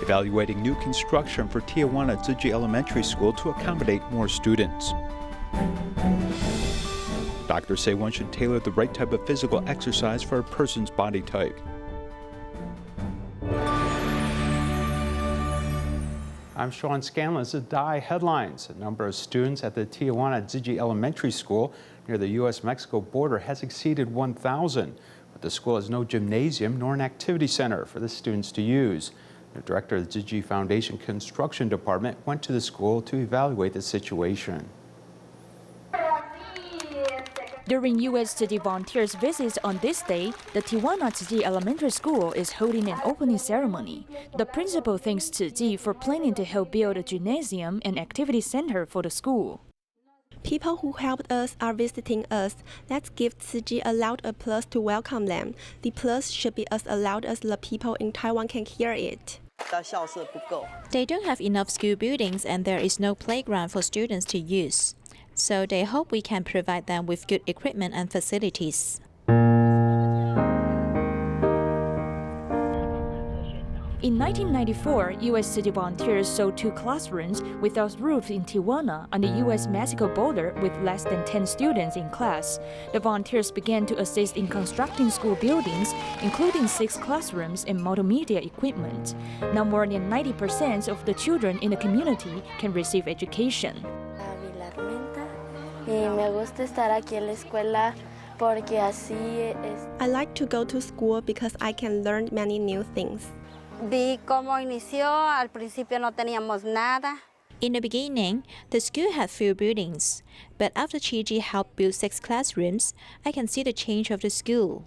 evaluating new construction for Tijuana Tzu Chi Elementary School to accommodate more students. Doctors say one should tailor the right type of physical exercise for a person's body type. I'm Sean Scanlan. This is DaAi Headlines. A number of students at the Tijuana Tzu Chi Elementary School near the U.S Mexico border has exceeded 1,000. But the school has no gymnasium nor an activity center for the students to use. The director of the Tzu Chi Foundation Construction Department went to the school to evaluate the situation. During U.S. Tzu Chi volunteers' visits on this day, the Tijuana Tzu Chi Elementary School is holding an opening ceremony. The principal thanks Tzu Chi for planning to help build a gymnasium and activity center for the school. People who helped us are visiting us. Let's give Tzu Chi a loud applause to welcome them. The applause should be as loud as the people in Taiwan can hear it. They don't have enough school buildings and there is no playground for students to use. So they hope we can provide them with good equipment and facilities. In 1994, U.S. Tzu Chi volunteers saw 2 classrooms without roofs in Tijuana on the U.S. Mexico border with less than 10 students in class. The volunteers began to assist in constructing school buildings, including 6 classrooms and multimedia equipment. Now more than 90% of the children in the community can receive education. I like to go to school because I can learn many new things. In the beginning, the school had few buildings, but after Tzu Chi helped build 6 classrooms, I can see the change of the school.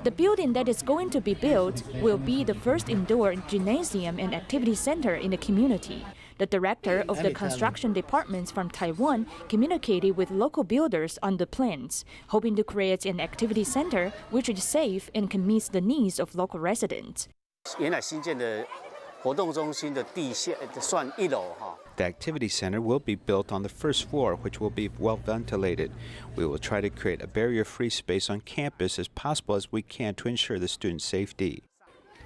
The building that is going to be built will be the first indoor gymnasium and activity center in the community. The director of the construction departments from Taiwan communicated with local builders on the plans, hoping to create an activity center which is safe and can meet the needs of local residents. The activity center will be built on the first floor, which will be well ventilated. We will try to create a barrier-free space on campus as possible as we can to ensure the students' safety.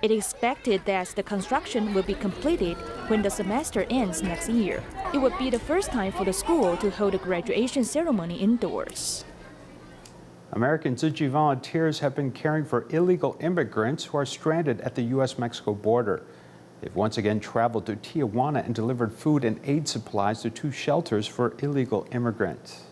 It is expected that the construction will be completed when the semester ends next year. It would be the first time for the school to hold a graduation ceremony indoors. American Tzu Chi volunteers have been caring for illegal immigrants who are stranded at the U.S. Mexico border. They've once again traveled to Tijuana and delivered food and aid supplies to 2 shelters for illegal immigrants.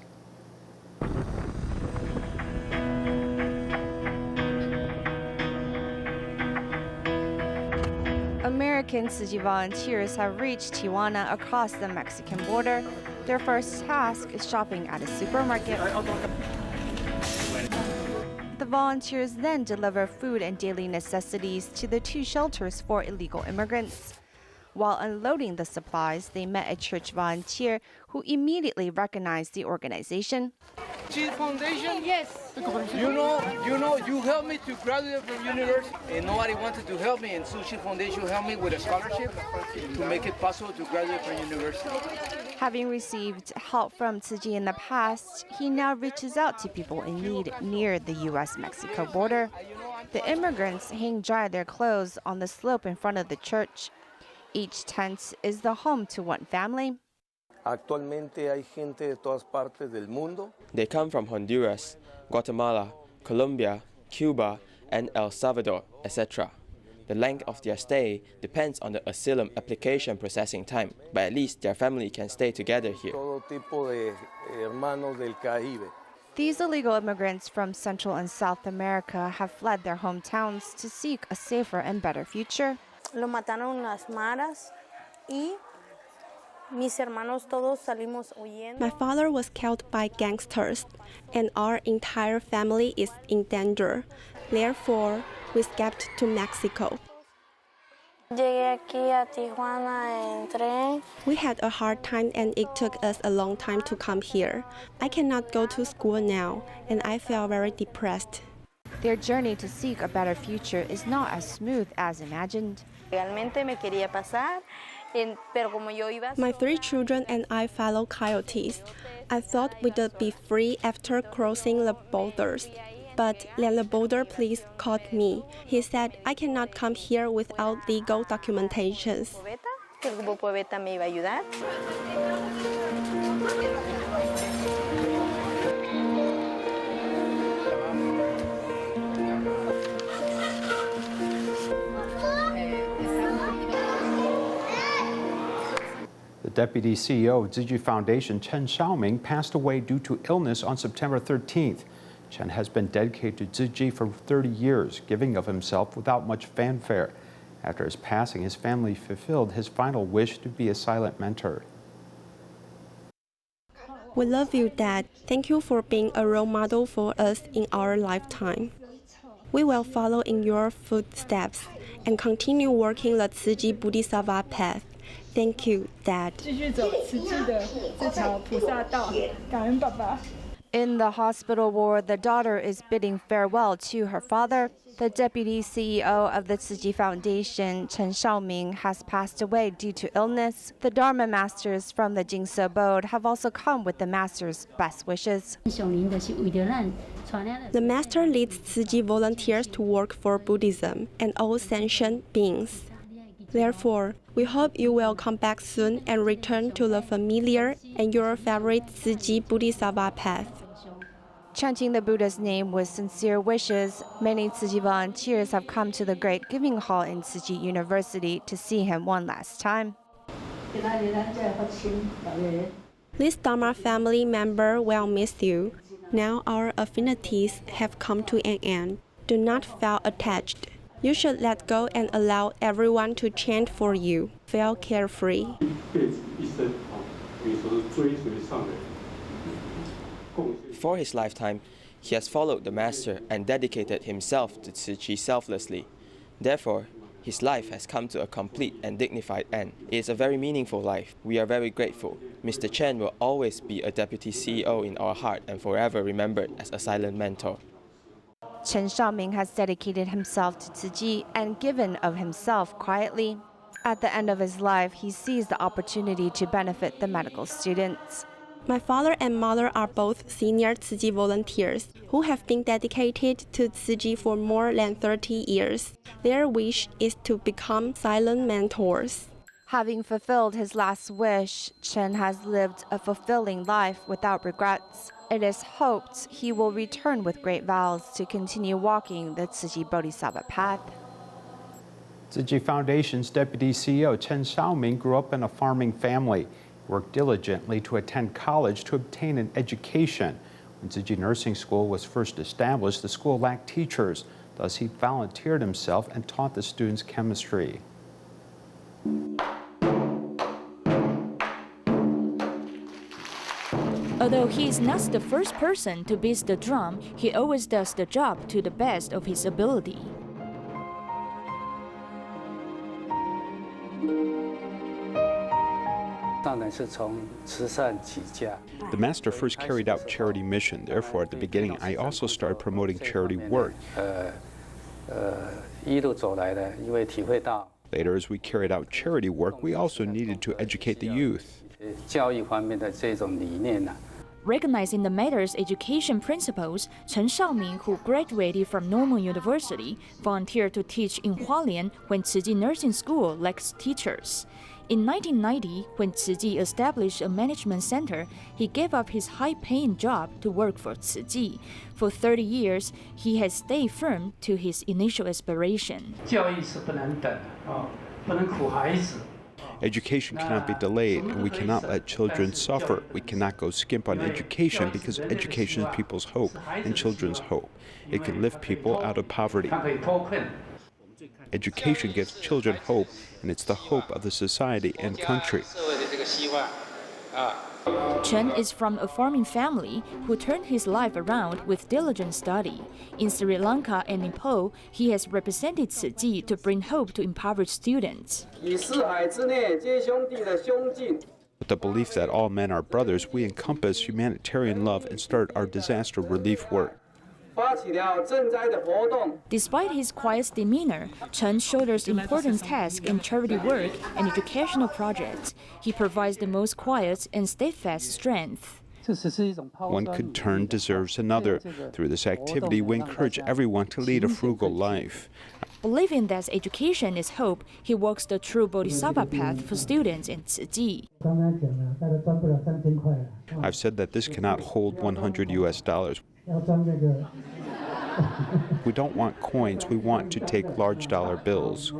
American Tzu Chi volunteers have reached Tijuana across the Mexican border. Their first task is shopping at a supermarket. The volunteers then deliver food and daily necessities to the 2 shelters for illegal immigrants. While unloading the supplies, they met a church volunteer who immediately recognized the organization. Tzu Chi Foundation? Yes. You helped me to graduate from university, and nobody wanted to help me, and Tzu Chi Foundation helped me with a scholarship to make it possible to graduate from university. Having received help from Tzu Chi in the past, he now reaches out to people in need near the U.S. Mexico border. The immigrants hang dry their clothes on the slope in front of the church. Each tent is the home to one family. They come from Honduras, Guatemala, Colombia, Cuba, and El Salvador, etc. The length of their stay depends on the asylum application processing time, but at least their family can stay together here. These illegal immigrants from Central and South America have fled their hometowns to seek a safer and better future. My father was killed by gangsters, and our entire family is in danger. Therefore, we escaped to Mexico. We had a hard time and it took us a long time to come here. I cannot go to school now, and I feel very depressed. Their journey to seek a better future is not as smooth as imagined. My 3 children and I follow coyotes. I thought we would be free after crossing the borders. But then the border police called me. He said I cannot come here without legal documentations. Que el grupo Beta me iba a ayudar. The Deputy CEO of Tzu Chi Foundation, Chen Shaoming, passed away due to illness on September 13th. Chen has been dedicated to Tzu Chi for 30 years, giving of himself without much fanfare. After his passing, his family fulfilled his final wish to be a silent mentor. We love you, Dad. Thank you for being a role model for us in our lifetime. We will follow in your footsteps and continue working the Tzu Chi Bodhisattva path. Thank you, Dad. In the hospital ward, the daughter is bidding farewell to her father. The deputy CEO of the Tzu Chi Foundation, Chen Shaoming, has passed away due to illness. The Dharma masters from the Jingse Abode have also come with the master's best wishes. The master leads Tzu Chi volunteers to work for Buddhism and all sentient beings. Therefore, we hope you will come back soon and return to the familiar and your favorite Tzu Chi Bodhisattva path. Chanting the Buddha's name with sincere wishes, many Tzu Chi volunteers have come to the Great Giving Hall in Tzu Chi University to see him one last time. This Dharma family member will miss you. Now our affinities have come to an end. Do not feel attached. You should let go and allow everyone to chant for you. Feel carefree. For his lifetime, he has followed the Master and dedicated himself to Tzu Chi selflessly. Therefore, his life has come to a complete and dignified end. It is a very meaningful life. We are very grateful. Mr. Chen will always be a deputy CEO in our heart and forever remembered as a silent mentor. Chen Shaoming has dedicated himself to Tzu Chi and given of himself quietly. At the end of his life, he seized the opportunity to benefit the medical students. My father and mother are both senior Tzu Chi volunteers who have been dedicated to Tzu Chi for more than 30 years. Their wish is to become silent mentors. Having fulfilled his last wish, Chen has lived a fulfilling life without regrets. It is hoped he will return with great vows to continue walking the Tzu Chi Bodhisattva path. Tzu Chi Foundation's Deputy CEO Chen Shaoming grew up in a farming family. He worked diligently to attend college to obtain an education. When Tzu Chi Nursing School was first established, the school lacked teachers. Thus, he volunteered himself and taught the students chemistry. Although he is not the first person to beat the drum, he always does the job to the best of his ability. The master first carried out charity mission. Therefore, at the beginning, I also started promoting charity work. Later, as we carried out charity work, we also needed to educate the youth. Recognizing the matter's education principles, Chen Shaoming, who graduated from Normal University, volunteered to teach in Hualien when Tzu Chi Nursing School lacks teachers. In 1990, when Tzu Chi established a management center, he gave up his high-paying job to work for Tzu Chi. For 30 years, he has stayed firm to his initial aspiration. Education cannot be delayed, and we cannot let children suffer. We cannot go skimp on education because education is people's hope and children's hope. It can lift people out of poverty. Education gives children hope, and it's the hope of the society and country. Chen is from a farming family who turned his life around with diligent study. In Sri Lanka and Nepal, he has represented Tzu Chi to bring hope to impoverished students. With the belief that all men are brothers, we encompass humanitarian love and start our disaster relief work. Despite his quiet demeanor, Chen shoulders important tasks in charity work and educational projects. He provides the most quiet and steadfast strength. One good turn deserves another. Through this activity, we encourage everyone to lead a frugal life. Believing that education is hope, he walks the true bodhisattva path for students in Tzu Chi. I've said that this cannot hold $100. We don't want coins, we want to take large dollar bills.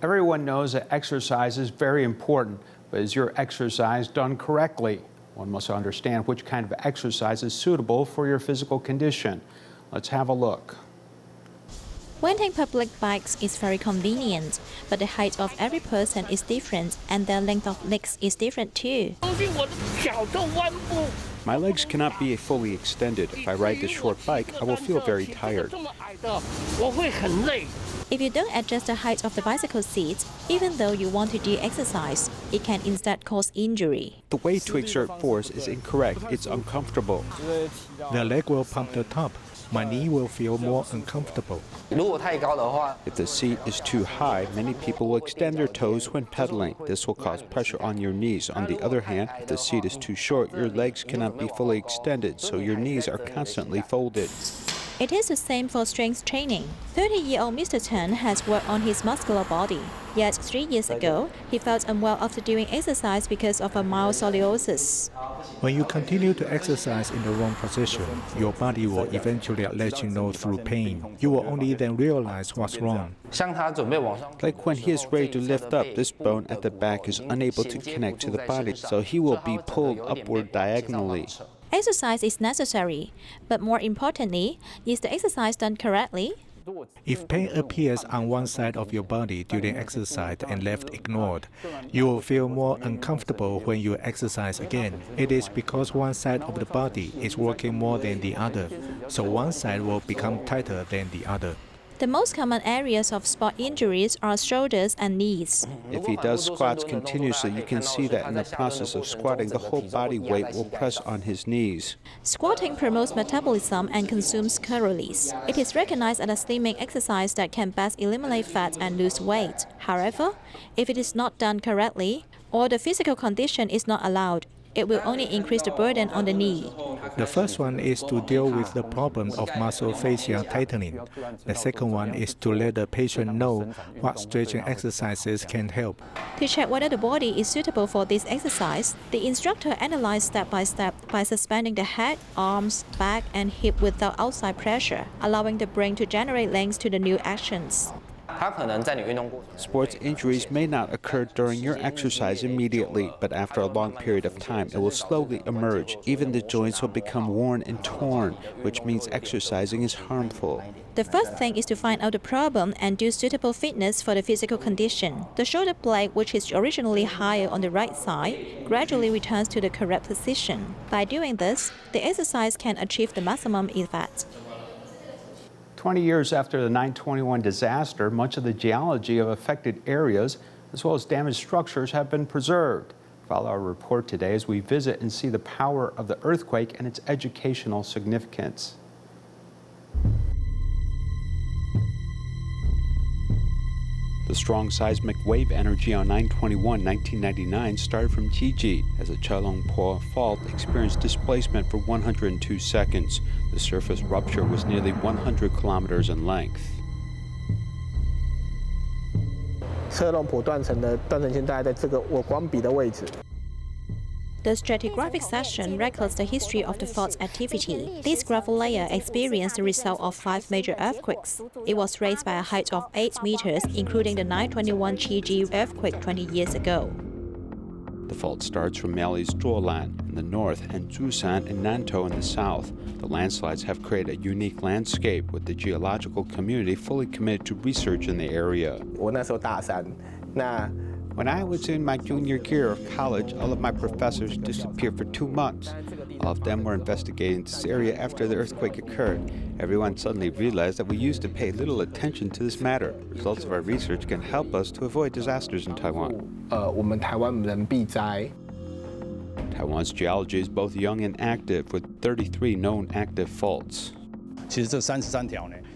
Everyone knows that exercise is very important, but is your exercise done correctly? One must understand which kind of exercise is suitable for your physical condition. Let's have a look. Renting public bikes is very convenient, but the height of every person is different and their length of legs is different too. My legs cannot be fully extended. If I ride this short bike, I will feel very tired. If you don't adjust the height of the bicycle seat, even though you want to do exercise, it can instead cause injury. The way to exert force is incorrect. It's uncomfortable. The leg will pump the top. My knee will feel more uncomfortable. If the seat is too high, many people will extend their toes when pedaling. This will cause pressure on your knees. On the other hand, if the seat is too short, your legs cannot be fully extended, so your knees are constantly folded. It is the same for strength training. 30-year-old Mr. Chen has worked on his muscular body. Yet 3 years ago, he felt unwell after doing exercise because of a mild scoliosis. When you continue to exercise in the wrong position, your body will eventually let you know through pain. You will only then realize what's wrong. Like when he is ready to lift up, this bone at the back is unable to connect to the body, so he will be pulled upward diagonally. Exercise is necessary, but more importantly, is the exercise done correctly? If pain appears on one side of your body during exercise and left ignored, you will feel more uncomfortable when you exercise again. It is because one side of the body is working more than the other, so one side will become tighter than the other. The most common areas of sport injuries are shoulders and knees. If he does squats continuously, you can see that in the process of squatting, the whole body weight will press on his knees. Squatting promotes metabolism and consumes calories. It is recognized as a slimming exercise that can best eliminate fat and lose weight. However, if it is not done correctly, or the physical condition is not allowed, it will only increase the burden on the knee. The first one is to deal with the problem of muscle fascia tightening. The second one is to let the patient know what stretching exercises can help. To check whether the body is suitable for this exercise, the instructor analyzes step by step by suspending the head, arms, back, and hip without outside pressure, allowing the brain to generate links to the new actions. Sports injuries may not occur during your exercise immediately, but after a long period of time, it will slowly emerge. Even the joints will become worn and torn, which means exercising is harmful. The first thing is to find out the problem and do suitable fitness for the physical condition. The shoulder blade, which is originally higher on the right side, gradually returns to the correct position. By doing this, the exercise can achieve the maximum effect. 20 years after the 9/21 disaster, much of the geology of affected areas, as well as damaged structures, have been preserved. Follow our report today as we visit and see the power of the earthquake and its educational significance. The strong seismic wave energy on 9/21/1999 started from Tzu Chi as the Chalongpo fault experienced displacement for 102 seconds. The surface rupture was nearly 100 kilometers in length. 车龙坡断层的断层线大概在这个我光笔的位置。 The stratigraphic section records the history of the fault's activity. This gravel layer experienced the result of 5 major earthquakes. It was raised by a height of 8 meters, including the 9/21 Tzu Chi earthquake 20 years ago. The fault starts from Mali's Zhuolan in the north and Zhushan and Nantou in the south. The landslides have created a unique landscape with the geological community fully committed to research in the area. When I was in my junior year of college, all of my professors disappeared for 2 months. All of them were investigating this area after the earthquake occurred. Everyone suddenly realized that we used to pay little attention to this matter. Results of our research can help us to avoid disasters in Taiwan. Taiwan's geology is both young and active, with 33 known active faults.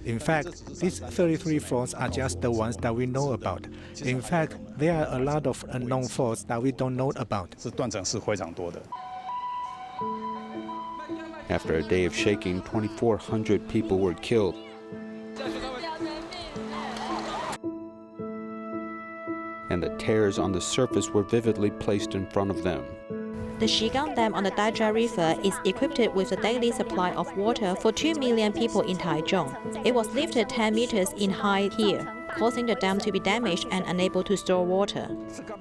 In fact, these 33 faults are just the ones that we know about. In fact, there are a lot of unknown faults that we don't know about. After a day of shaking, 2,400 people were killed. And the tears on the surface were vividly placed in front of them. The Shigang Dam on the Daijia River is equipped with a daily supply of water for 2 million people in Taichung. It was lifted 10 meters in height here, causing the dam to be damaged and unable to store water.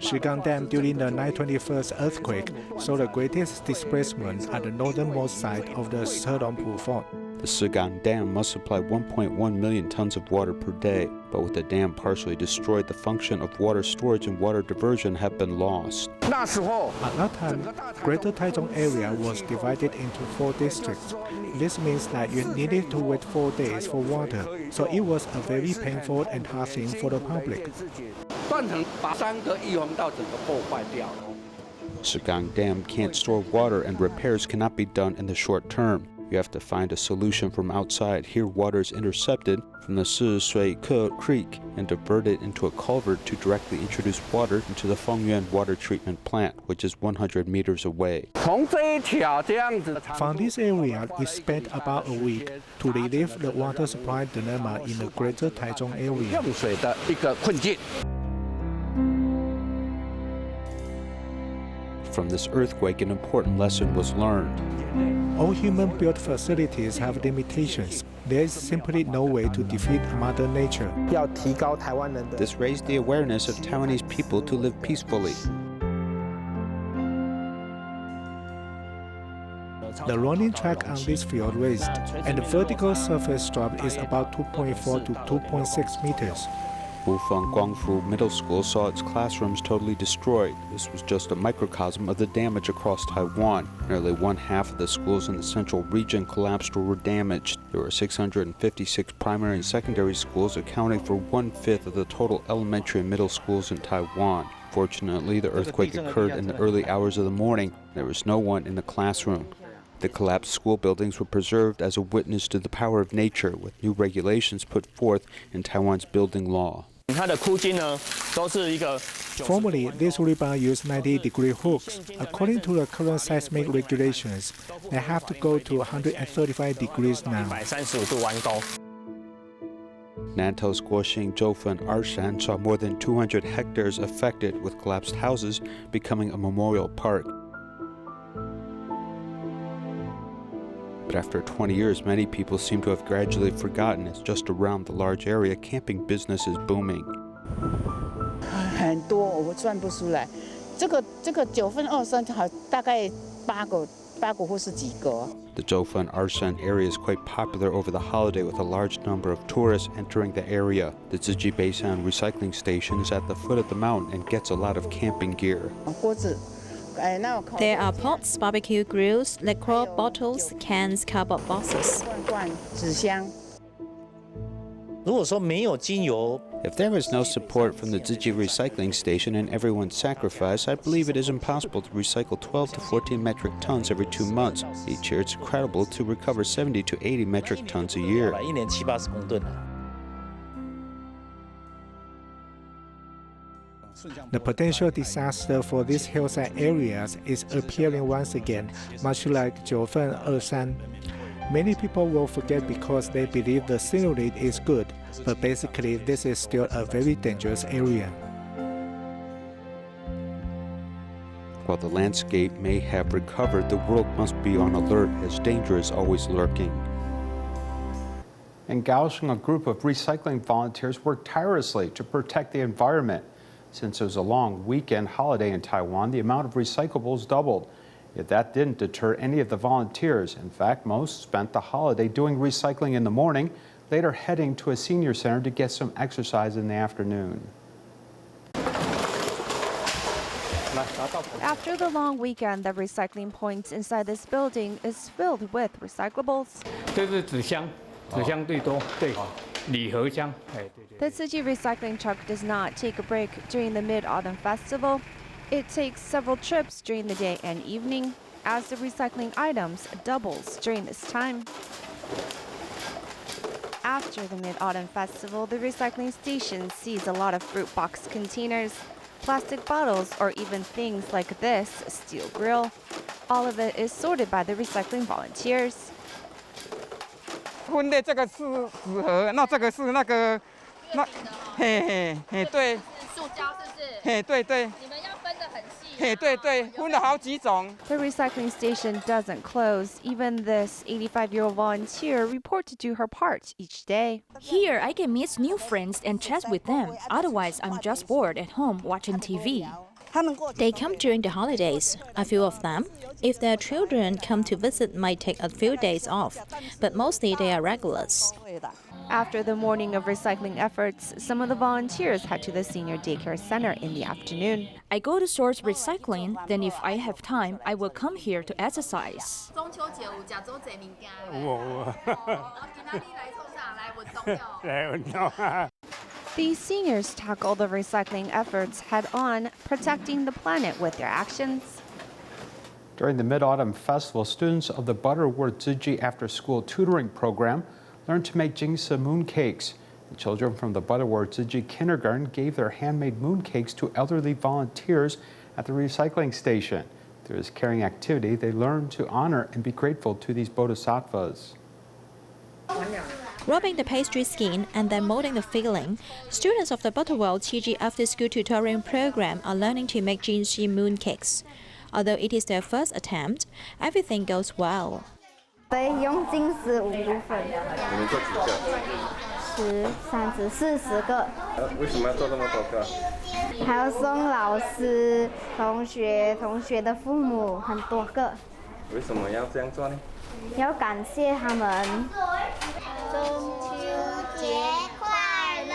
Shigang Dam during the 9/21 earthquake saw the greatest displacement at the northernmost side of the Serongpu Fault. The Shigang Dam must supply 1.1 million tons of water per day, but with the dam partially destroyed, the function of water storage and water diversion have been lost. At that time, Greater Taichung area was divided into 4 districts. This means that you needed to wait 4 days for water, so it was a very painful and hard thing for the public. Shigang Dam can't store water and repairs cannot be done in the short term. You have to find a solution from outside. Here, water is intercepted from the Shui-Ke Creek and diverted into a culvert to directly introduce water into the Fengyuan water treatment plant, which is 100 meters away. From this area, we spent about a week to relieve the water supply dilemma in the Greater Taichung area. From this earthquake, an important lesson was learned. All human-built facilities have limitations. There is simply no way to defeat Mother Nature. This raised the awareness of Taiwanese people to live peacefully. The running track on this field raised, and the vertical surface drop is about 2.4 to 2.6 meters. Wufeng Guangfu Middle School saw its classrooms totally destroyed. This was just a microcosm of the damage across Taiwan. Nearly 1/2 of the schools in the central region collapsed or were damaged. There were 656 primary and secondary schools, accounting for 1/5 of the total elementary and middle schools in Taiwan. Fortunately, the earthquake occurred in the early hours of the morning. There was no one in the classroom. The collapsed school buildings were preserved as a witness to the power of nature, with new regulations put forth in Taiwan's building law. Formerly, this rebar used 90-degree hooks. According to the current seismic regulations, they have to go to 135 degrees now. Nantou's Guoxing, Zhoufeng, Arshan saw more than 200 hectares affected, with collapsed houses becoming a memorial park. But after 20 years, many people seem to have gradually forgotten, as just around the large area, camping business is booming. The Zhoufeng Arshan area is quite popular over the holiday, with a large number of tourists entering the area. The Tzu Chi Beishan recycling station is at the foot of the mountain and gets a lot of camping gear. There are pots, barbecue grills, liqueur bottles, cans, cardboard boxes. If there is no support from the Tzu Chi recycling station and everyone's sacrifice, I believe it is impossible to recycle 12 to 14 metric tons every 2 months. Each year, it's incredible to recover 70 to 80 metric tons a year. The potential disaster for these hillside areas is appearing once again, much like Zhoufeng Ershan. Many people will forget because they believe the scenery is good, but basically this is still a very dangerous area. While the landscape may have recovered, the world must be on alert, as danger is always lurking. In Kaohsiung, a group of recycling volunteers work tirelessly to protect the environment. Since it was a long weekend holiday in Taiwan, the amount of recyclables doubled. Yet that didn't deter any of the volunteers. In fact, most spent the holiday doing recycling in the morning, later heading to a senior center to get some exercise in the afternoon. After the long weekend, the recycling point inside this building is filled with recyclables. The Tzu Chi recycling truck does not take a break during the Mid-Autumn Festival. It takes several trips during the day and evening, as the recycling items doubles during this time. After the Mid-Autumn Festival, the recycling station sees a lot of fruit box containers, plastic bottles, or even things like this steel grill. All of it is sorted by the recycling volunteers. 分类这个是纸盒，那这个是那个，那对。塑胶是不是？对对。你们要分得很细。对对，分了好几种。The recycling station doesn't close. Even this 85-year-old volunteer reports to do her part each day. Here, I can meet new friends and chat with them. Otherwise, I'm just bored at home watching TV. They come during the holidays, a few of them. If their children come to visit, might take a few days off, but mostly they are regulars. After the morning of recycling efforts, some of the volunteers head to the senior daycare center in the afternoon. I go to source recycling, then if I have time, I will come here to exercise. These seniors tackle the recycling efforts head-on, protecting the planet with their actions. During the Mid-Autumn Festival, students of the Butterworth Tzu Chi after-school tutoring program learned to make gymnasium mooncakes. The children from the Butterworth Tzu Chi kindergarten gave their handmade mooncakes to elderly volunteers at the recycling station. Through this caring activity, they learned to honor and be grateful to these bodhisattvas. Rubbing the pastry skin and then molding the filling, students of the Butterworth Tzu Chi after-school tutoring program are learning to make gymnasium mooncakes. Although it is their first attempt, everything goes well. 用金丝5部分。你们做几个？10、30、40个。为什么要做这么多个？还要送老师、同学的父母很多个。为什么要这样做呢？要感谢他们。中秋节快乐！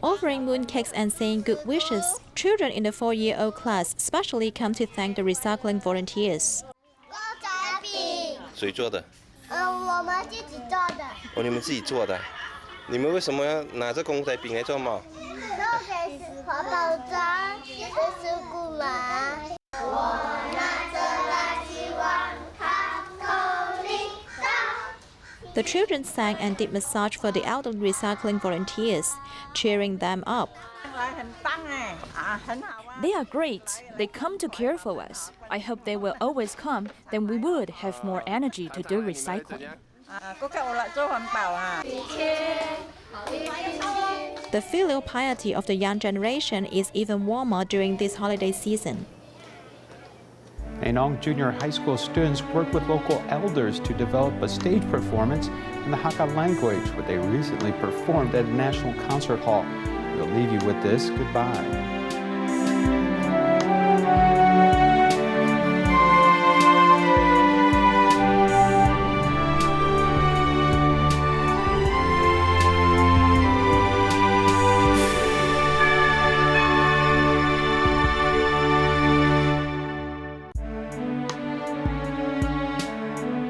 Offering mooncakes and saying good wishes, children in the 4-year-old class especially come to thank the recycling volunteers. 谁做的？我们自己做的。哦，你们自己做的。你们为什么要拿着公仔饼来做嘛？环保章，这是古马。我拿着来希望它口令到。 The children sang and did massage for the elderly recycling volunteers, cheering them up. They are great. They come to care for us. I hope they will always come, then we would have more energy to do recycling. The filial piety of the young generation is even warmer during this holiday season. Ainong Junior High School students work with local elders to develop a stage performance in the Hakka language, where they recently performed at a national concert hall. We'll leave you with this. Goodbye.